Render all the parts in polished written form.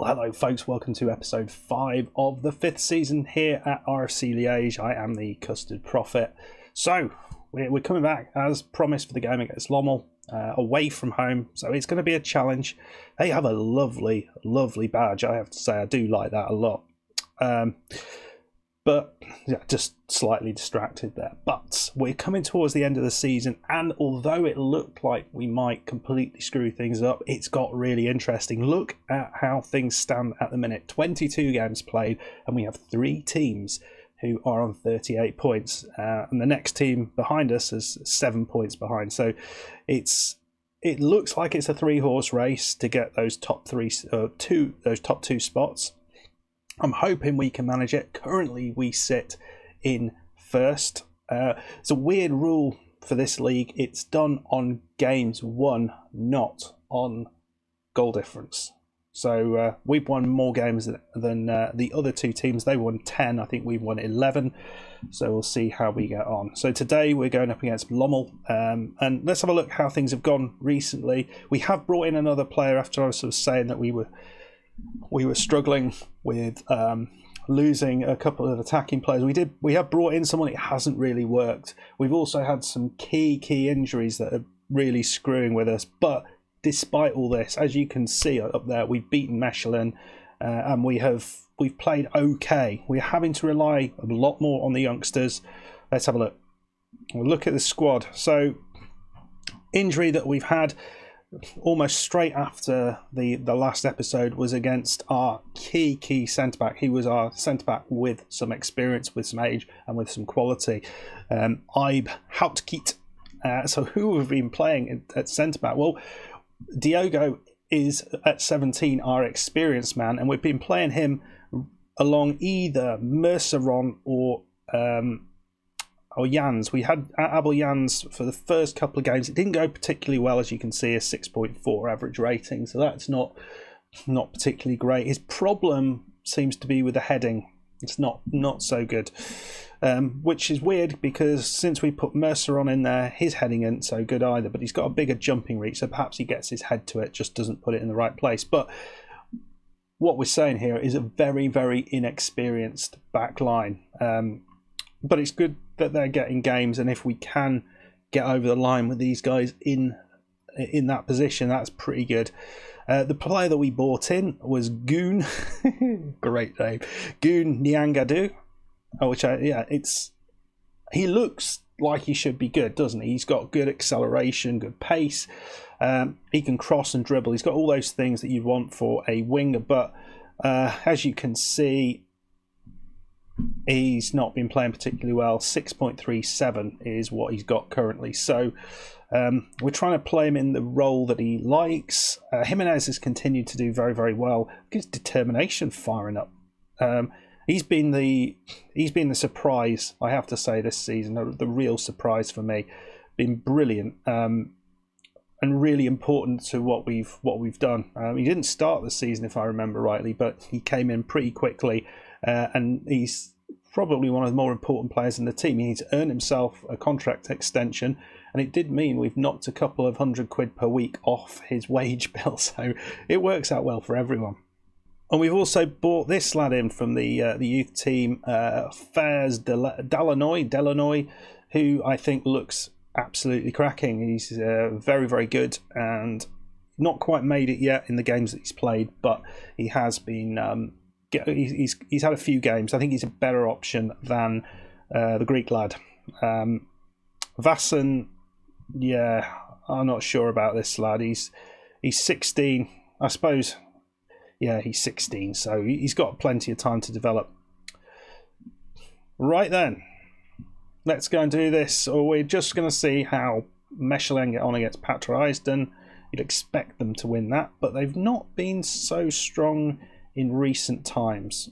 Well, hello folks, welcome to episode 5 of the 5th season here at RFC Liege. I am the Custard Prophet. So, we're coming back as promised for the game against Lommel, away from home, so it's going to be a challenge. They have a lovely, lovely badge, I have to say. I do like that a lot. But yeah, just slightly distracted there. But we're coming towards the end of the season, and although it looked like we might completely screw things up, it's got really interesting. Look at how things stand at the minute. 22 games played, and we have 3 teams who are on 38 points. And the next team behind us is 7 points behind. So it looks like it's a 3-horse race to get those top two spots. I'm hoping we can manage it. Currently, we sit in first. It's a weird rule for this league. It's done on games won, not on goal difference. So we've won more games than the other 2 teams. They won 10. I think we've won 11. So we'll see how we get on. So today we're going up against Lommel. And let's have a look how things have gone recently. We have brought in another player after I was sort of saying that we were struggling with losing a couple of attacking players. We have brought in someone. It hasn't really worked. We've also had some key injuries that are really screwing with us. But despite all this, as you can see up there, we've beaten Mechelen, and we've played okay. We're having to rely a lot more on the youngsters. Let's have a look. We'll look at the squad. So injury that we've had almost straight after the last episode was against our key centre-back. He was our centre-back with some experience, with some age and with some quality. Ibe Houtkiet. So who have been playing at centre-back? Well, Diogo is at 17 our experienced man, and we've been playing him along either Merceron or Jans. We had Abel Jans for the first couple of games. It didn't go particularly well, as you can see, a 6.4 average rating, so that's not particularly great. His problem seems to be with the heading. It's not so good, which is weird because since we put Merceron in there, his heading isn't so good either, but he's got a bigger jumping reach, so perhaps he gets his head to it, just doesn't put it in the right place. But what we're saying here is a very, very inexperienced back line. But it's good that they're getting games, and if we can get over the line with these guys in that position, that's pretty good. The player that we bought in was Goon, great name, Goon Nyangadu, he looks like he should be good, doesn't he? He's got good acceleration, good pace. He can cross and dribble. He's got all those things that you want for a winger, but as you can see, he's not been playing particularly well. 6.37 is what he's got currently. So we're trying to play him in the role that he likes. Jimenez has continued to do very, very well. His determination firing up. He's been the surprise, I have to say, this season. The real surprise for me. Been brilliant and really important to what we've done. He didn't start the season, if I remember rightly, but he came in pretty quickly. And he's probably one of the more important players in the team. He's earned himself a contract extension, and it did mean we've knocked a couple of £100 per week off his wage bill, so it works out well for everyone. And we've also bought this lad in from the youth team, Fairs Delanoy, who I think looks absolutely cracking. He's very, very good, and not quite made it yet in the games that he's played, but he has been. He's had a few games. I think he's a better option than the Greek lad. Vassen, yeah, I'm not sure about this lad. He's 16, I suppose. Yeah, he's 16, so he's got plenty of time to develop. Right then, let's go and do this. Or we're just going to see how Mechelen get on against Patriisden. You'd expect them to win that, but they've not been so strong in recent times.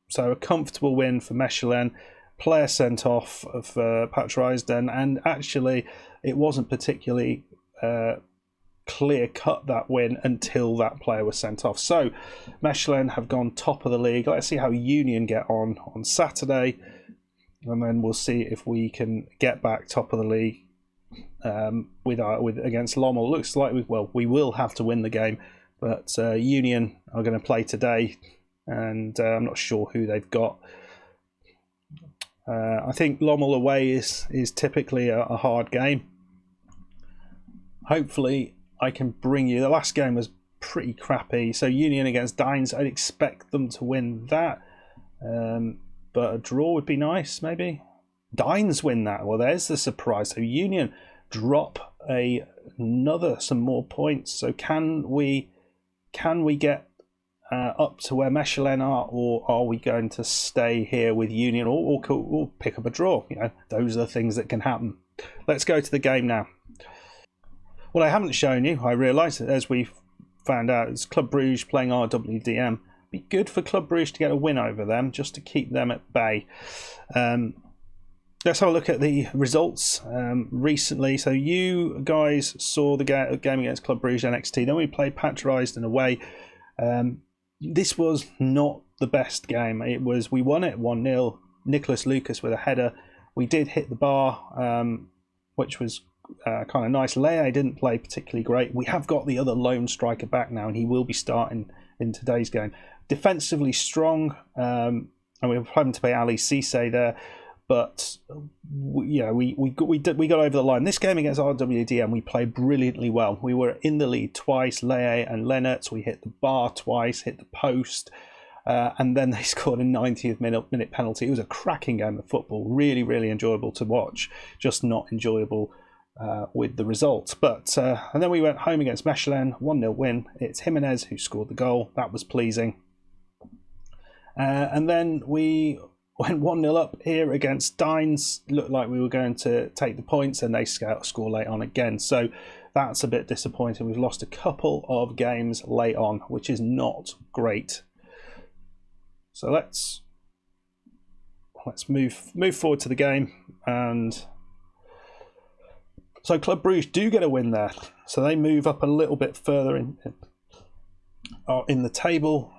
So a comfortable win for Mechelen. Player sent off for Patriisden, and actually it wasn't particularly clear cut, that win, until that player was sent off. So Mechelen have gone top of the league. Let's see how Union get on Saturday, and then we'll see if we can get back top of the league with against Lommel. Looks like we will have to win the game But Union are going to play today, and I'm not sure who they've got. I think Lommel away is typically a hard game. Hopefully I can bring you... The last game was pretty crappy. So Union against Dines, I'd expect them to win that. But a draw would be nice, maybe. Dines win that. Well, there's the surprise. So Union drop some more points. So can we get up to where Mechelen are, or are we going to stay here with Union, or pick up a draw? Those are the things that can happen. Let's go to the game now. What I haven't shown you, I realise, as we found out, is Club Bruges playing RWDM. Be good for Club Bruges to get a win over them, just to keep them at bay. Let's have a look at the results recently. So you guys saw the game against Club Bruges NXT. Then we played Patriotised and away. This was not the best game. We won it 1-0. Nicholas Lucas with a header. We did hit the bar, which was kind of nice. Leye didn't play particularly great. We have got the other lone striker back now, and he will be starting in today's game. Defensively strong, and we were having to play Ali Cisse there. But we got over the line. This game against RWDM, we played brilliantly well. We were in the lead twice, Leye and Lennart. We hit the bar twice, hit the post, and then they scored a 90th minute penalty. It was a cracking game of football, really, really enjoyable to watch, just not enjoyable with the result. But and then we went home against Mechelen, 1-0 win. It's Jimenez who scored the goal. That was pleasing. And then we went 1-0 up here against Dines. Looked like we were going to take the points, and they score late on again. So that's a bit disappointing. We've lost a couple of games late on, which is not great. So let's move forward to the game. And so Club Bruges do get a win there. So they move up a little bit further in the table.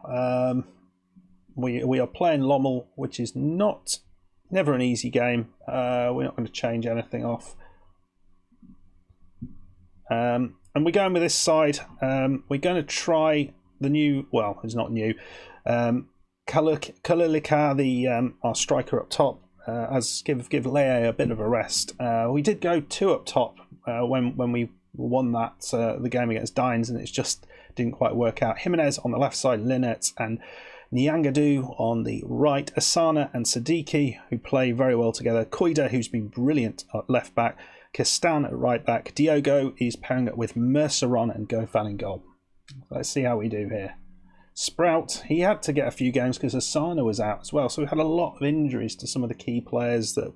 We are playing Lommel, which is never an easy game. We're not going to change anything off. And we're going with this side. We're going to try the new... Well, it's not new. Kalulika, our striker up top, give Leye a bit of a rest. We did go 2 up top when we won that the game against Dines, and it just didn't quite work out. Jimenez on the left side, Lennart and Nyangadu on the right, Asana and Siddiqui, who play very well together, Koida, who's been brilliant at left back, Kistan at right back, Diogo is pairing up with Merceron and Gofan in goal. Let's see how we do here. Sprout, he had to get a few games because Asana was out as well, so we had a lot of injuries to some of the key players that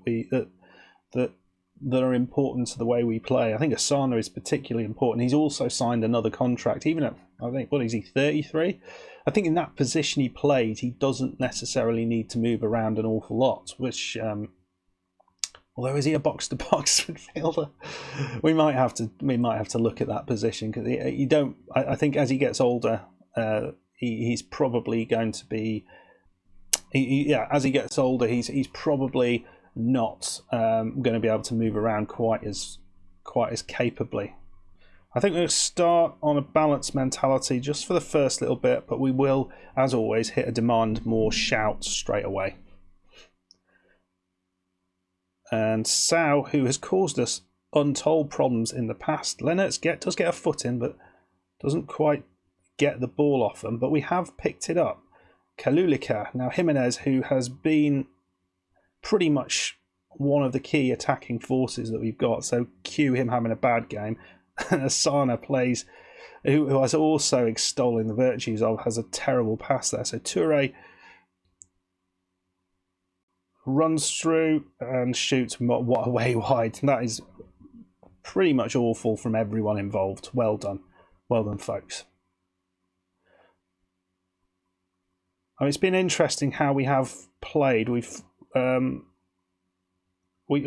are important to the way we play. I think Asana is particularly important. He's also signed another contract, even at, I think, what is he, 33? I think in that position he played, he doesn't necessarily need to move around an awful lot, which, although is he a box-to-box midfielder? We might have to look at that position, because you don't. I think as he gets older, he's probably going to be. As he gets older, he's probably not going to be able to move around quite as capably. I think we'll start on a balanced mentality just for the first little bit, but we will, as always, hit a demand more shout straight away. And Sao, who has caused us untold problems in the past, Lennart does get a foot in, but doesn't quite get the ball off them. But we have picked it up. Kalulika, now Jimenez, who has been pretty much one of the key attacking forces that we've got, so cue him having a bad game. Asana plays, who has also extolling the virtues of, has a terrible pass there. So Toure runs through and shoots way wide. That is pretty much awful from everyone involved. Well done, folks. It's been interesting how we have played. We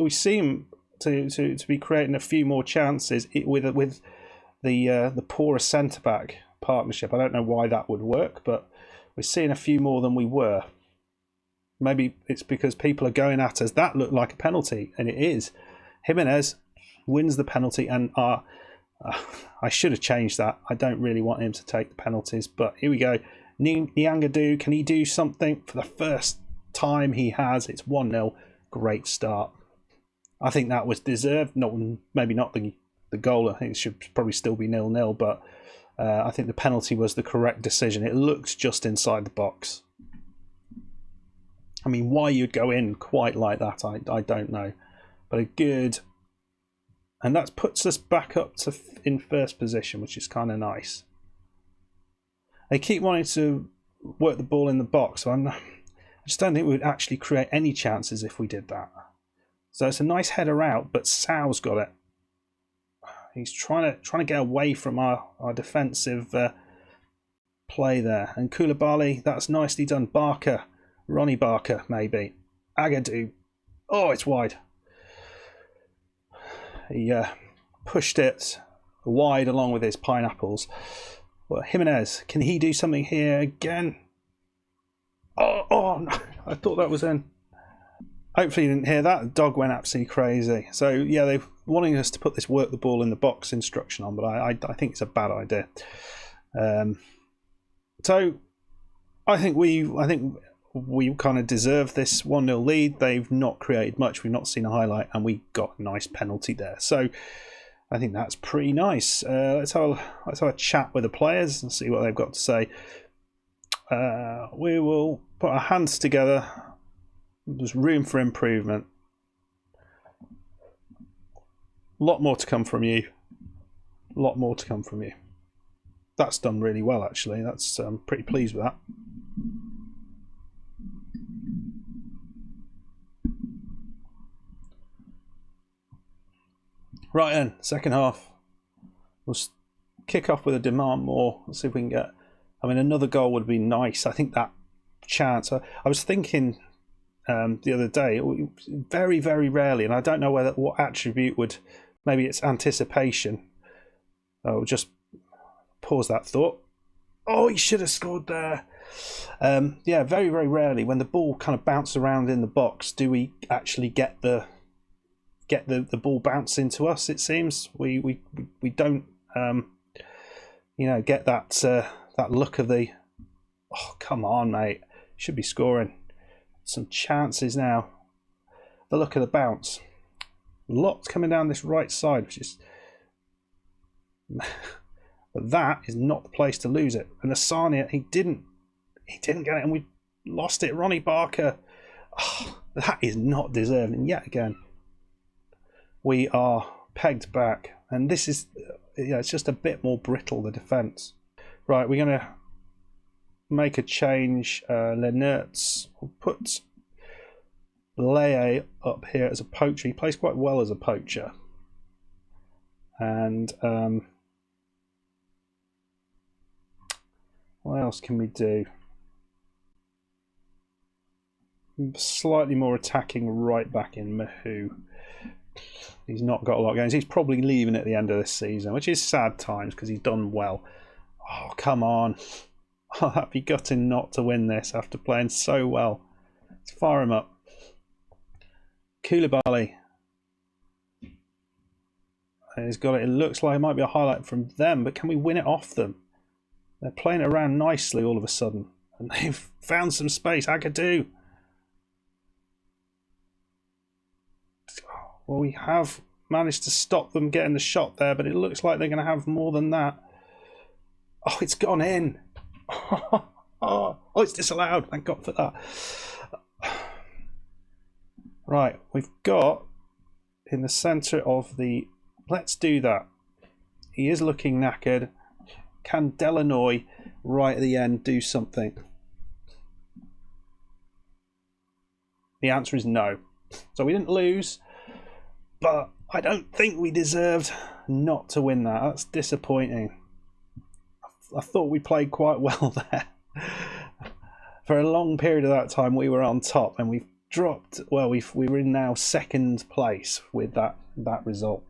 seem to be creating a few more chances with the poorer centre back partnership. I don't know why that would work, but we're seeing a few more than we were. Maybe it's because people are going at us. That looked like a penalty, and it is. Jimenez wins the penalty, and our I should have changed that. I don't really want him to take the penalties, but here we go. Nyangadu, can he do something? For the first time he has. It's 1-0. Great start. I think that was deserved. Maybe not the goal. I think it should probably still be 0-0, but I think the penalty was the correct decision. It looked just inside the box. I mean, why you'd go in quite like that, I don't know. But a good... And that puts us back up to in first position, which is kind of nice. They keep wanting to work the ball in the box, so I just don't think we would actually create any chances if we did that. So it's a nice header out, but Sau's got it. He's trying to get away from our defensive play there. And Koulibaly, that's nicely done. Barker, Ronnie Barker, maybe. Agadou. Oh, it's wide. He pushed it wide along with his pineapples. Well, Jimenez, can he do something here again? Oh no, I thought that was in. Hopefully you didn't hear that. The dog went absolutely crazy. So yeah, they're wanting us to put this work the ball in the box instruction on, but I think it's a bad idea. So I think we kind of deserve this 1-0 lead. They've not created much. We've not seen a highlight, and we got a nice penalty there. So I think that's pretty nice. Let's have a chat with the players and see what they've got to say. We will put our hands together. There's room for improvement. A lot more to come from you. A lot more to come from you. That's done really well, actually. That's I'm pretty pleased with that. Right then, second half. We'll kick off with a demand more. Let's see if we can get... I mean, another goal would be nice. I think that chance... I was thinking the other day, very, very rarely, and I don't know what attribute would... Maybe it's anticipation. I'll just pause that thought. Oh, he should have scored there. Yeah, very, very rarely, when the ball kind of bounces around in the box, do we actually get the ball bounce into us. It seems we don't get that look of the come on, mate, should be scoring. Some chances now. The look of the bounce. Lots coming down this right side, which is but that is not the place to lose it. And Asania, he didn't get it, and we lost it. Ronnie Barker, that is not deserved. And yet again, we are pegged back, and this is, it's just a bit more brittle, the defence. Right, we're going to make a change. Lenertz will put Leye up here as a poacher. He plays quite well as a poacher. And what else can we do? Slightly more attacking right back in Mahu. He's not got a lot of games. He's probably leaving at the end of this season, which is sad times because he's done well. Oh, come on. Oh, that'd be gutting not to win this after playing so well. Let's fire him up. Koulibaly. He's got it. It looks like it might be a highlight from them, but can we win it off them? They're playing it around nicely all of a sudden. And they've found some space. Agadou. Well, we have managed to stop them getting the shot there, but it looks like they're going to have more than that. Oh, it's gone in. Oh, it's disallowed. Thank God for that. Right, we've got in the centre of the... Let's do that. He is looking knackered. Can Delanoy right at the end do something? The answer is no. So we didn't lose, but I don't think we deserved not to win that. That's disappointing. I thought we played quite well there. For a long period of that time we were on top, and we've dropped. Well, we were in now second place with that result.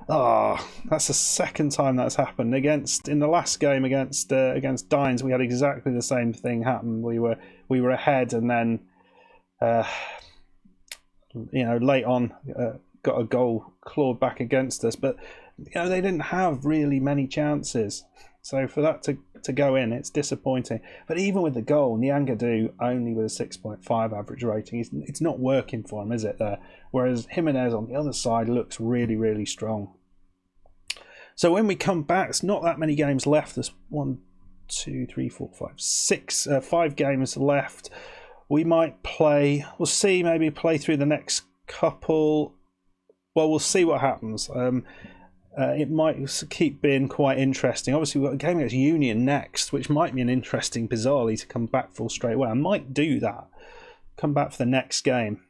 That's the second time that's happened. In the last game against Dines, we had exactly the same thing happen. We were ahead, and then late on got a goal clawed back against us, but they didn't have really many chances. So for that to go in, it's disappointing. But even with the goal, Nyangadu only with a 6.5 average rating, it's not working for him, is it, there? Whereas Jimenez on the other side looks really, really strong. So when we come back, it's not that many games left. There's 1, 2, 3, 4, 5, 6, 5 games left. We might play, we'll see, maybe play through the next couple. Well, we'll see what happens. It might keep being quite interesting. Obviously, we've got a game against Union next, which might be an interesting, bizarrely, to come back for straight away. I might do that. Come back for the next game.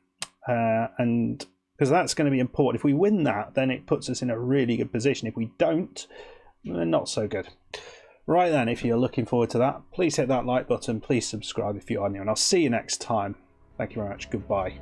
And because that's going to be important. If we win that, then it puts us in a really good position. If we don't, not so good. Right then, if you're looking forward to that, please hit that like button. Please subscribe if you are new. And I'll see you next time. Thank you very much. Goodbye.